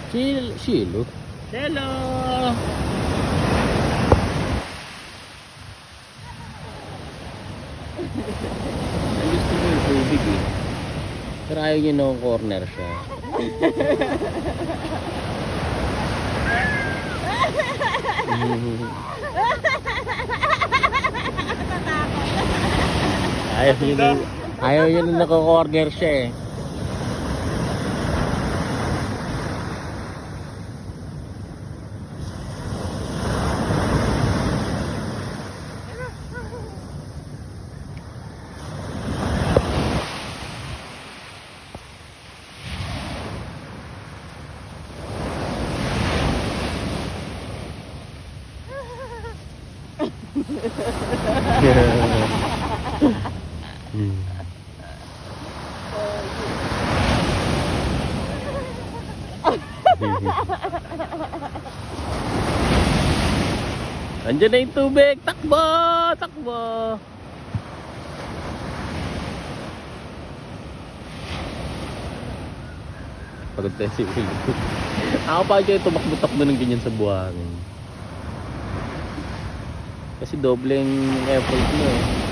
Shilo. Hello! Ang gusto ko yung tubig eh. Pero ayaw nyo nung corner siya. Ayaw nyo nung nako-corner siya eh. Andiyan na yung tubig. Takbo! Takbo! Pagod tayo si Will. Ako pa kayo tumakbo-takbo ng ganyan sa buhangin. Kasi doble yung effort mo eh.